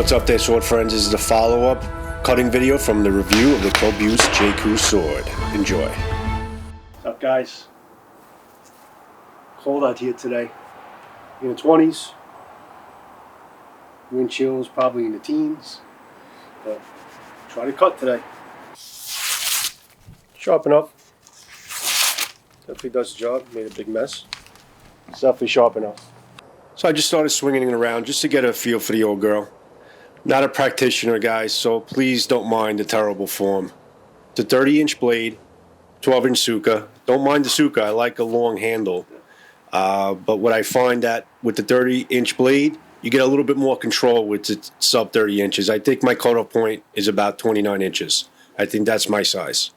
What's up there, sword friends? This is the follow-up cutting video from the review of the Kobuse JKOO sword. Enjoy. What's up, guys? Cold out here today. In the 20s. Wind chills probably in the teens. But try to cut today. Sharp enough. Definitely does the job. Made a big mess. It's definitely sharp enough. So I just started swinging it around just to get a feel for the old girl. Not a practitioner, guys, so please don't mind the terrible form. It's a 30-inch blade, 12-inch suka. Don't mind the suka. I like a long handle. But what I find that with the 30-inch blade, you get a little bit more control with it sub 30 inches. I think my cutoff point is about 29 inches. I think that's my size.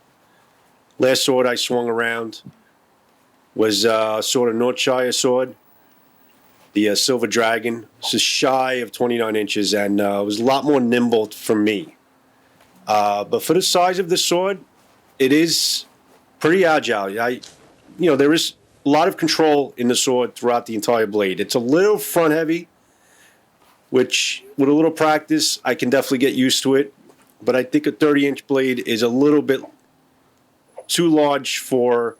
Last sword I swung around was sort of Northshire sword. The Silver Dragon. It's just shy of 29 inches and it was a lot more nimble for me. But for the size of the sword, it is pretty agile. There is a lot of control in the sword throughout the entire blade. It's a little front heavy, which with a little practice, I can definitely get used to it. But I think a 30-inch blade is a little bit too large for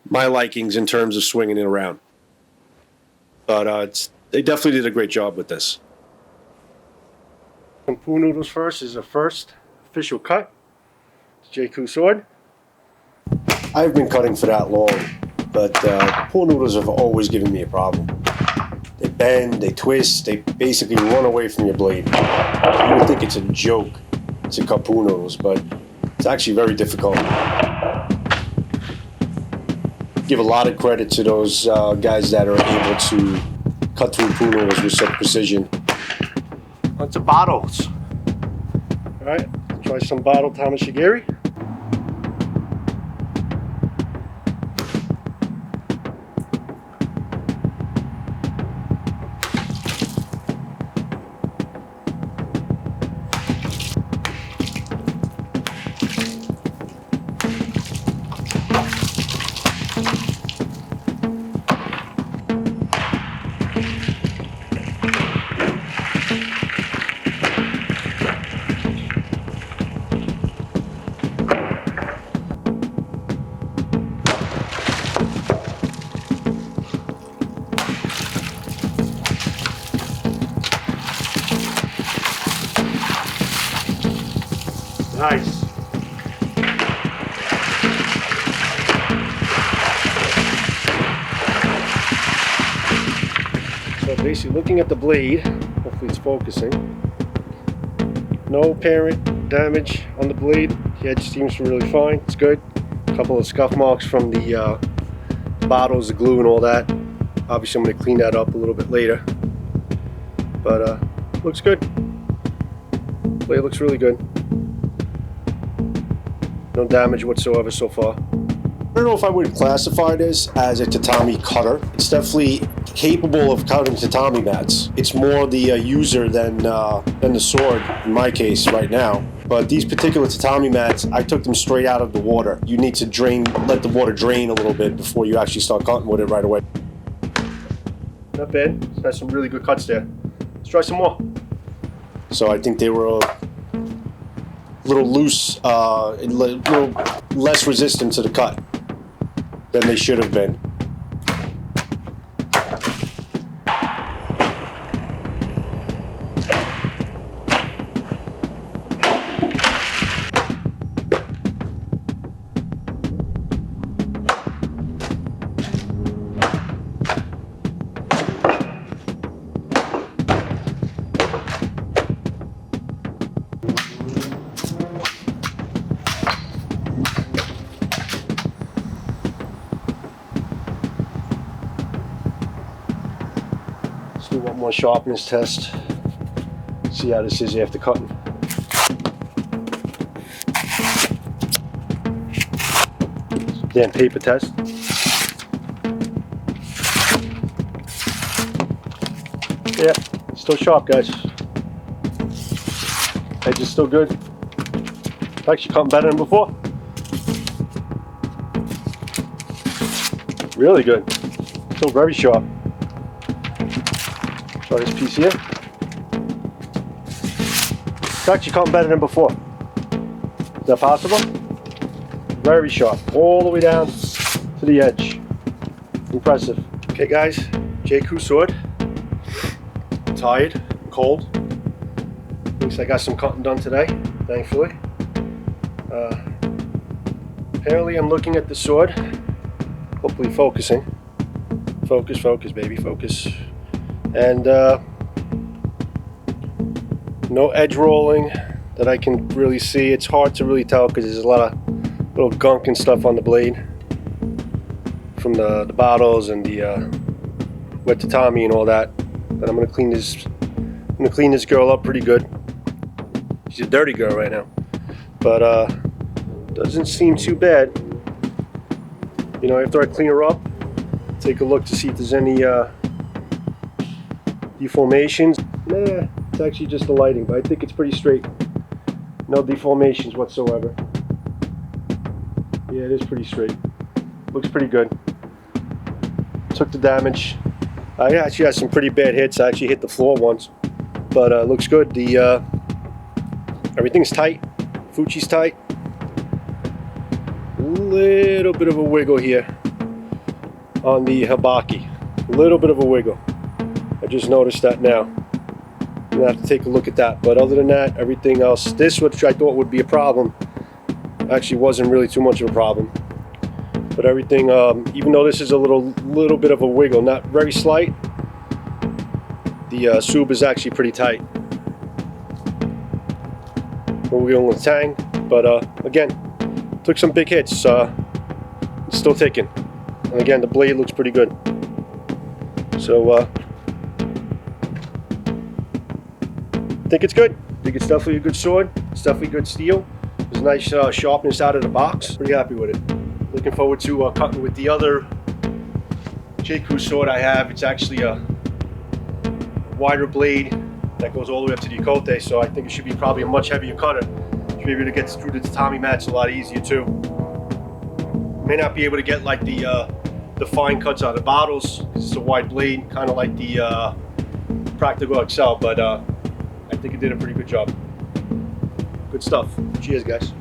my likings in terms of swinging it around. But they definitely did a great job with this. Some pool noodles first is the first official cut. It's JKOO sword. I've been cutting for that long, but pool noodles have always given me a problem. They bend, they twist, they basically run away from your blade. You would think it's a joke to cut pool noodles, but it's actually very difficult. Give a lot of credit to those guys that are able to cut through pool noodles with such precision. On to bottles. Alright, try some bottle Tameshigiri. Nice. So basically looking at the blade, hopefully it's focusing. No apparent damage on the blade. The edge seems really fine. It's good. A couple of scuff marks from the bottles, the glue and all that. Obviously I'm going to clean that up a little bit later. But looks good. Blade looks really good. No damage whatsoever so far. I don't know if I would classify this as a tatami cutter. It's definitely capable of cutting tatami mats. It's more the user than the sword in my case right now. But these particular tatami mats, I took them straight out of the water. You need to let the water drain a little bit before you actually start cutting with it right away. Not bad. It's got some really good cuts there. Let's try some more. So I think they were little loose, a little less resistant to the cut than they should have been. Do one more sharpness test. See how this is after cutting. Then paper test. Yeah, still sharp, guys. Edge is still good. Actually cutting better than before. Really good. Still very sharp. Try this piece here. actually come better than before. Is that possible? Very sharp, all the way down to the edge. Impressive. Okay guys, JKOO sword. Tired, cold. At least I got some cutting done today, thankfully. Apparently I'm looking at the sword, hopefully focusing. Focus, focus, baby, focus. And no edge rolling that I can really see. It's hard to really tell because there's a lot of little gunk and stuff on the blade from the bottles and the wet tatami and all that. But I'm gonna clean this girl up pretty good. She's a dirty girl right now, but doesn't seem too bad. You know, after I clean her up, take a look to see if there's any deformations. Nah, it's actually just the lighting, but I think it's pretty straight. No deformations whatsoever. Yeah, it is pretty straight. Looks pretty good. Took the damage. I actually had some pretty bad hits. I actually hit the floor once, but looks good. The everything's tight. Fuchi's tight. A little bit of a wiggle here on the habaki. A little bit of a wiggle. I just noticed that now. I'm gonna have to take a look at that. But other than that, everything else, this which I thought would be a problem, actually wasn't really too much of a problem. But everything, even though this is a little bit of a wiggle, not very slight, the sub is actually pretty tight. We're going with Tang, but again, took some big hits. It's still ticking, and again, the blade looks pretty good. So I think it's good. I think it's definitely a good sword. It's definitely good steel. There's a nice sharpness out of the box. Pretty happy with it. Looking forward to cutting with the other JKOO sword I have. It's actually a wider blade that goes all the way up to the ikote, so I think it should be probably a much heavier cutter. Should be able to get through the tatami mats a lot easier too. May not be able to get like the fine cuts out of the bottles because it's a wide blade, kind of like the Practical XL, but I think it did a pretty good job. Good stuff. Cheers, guys.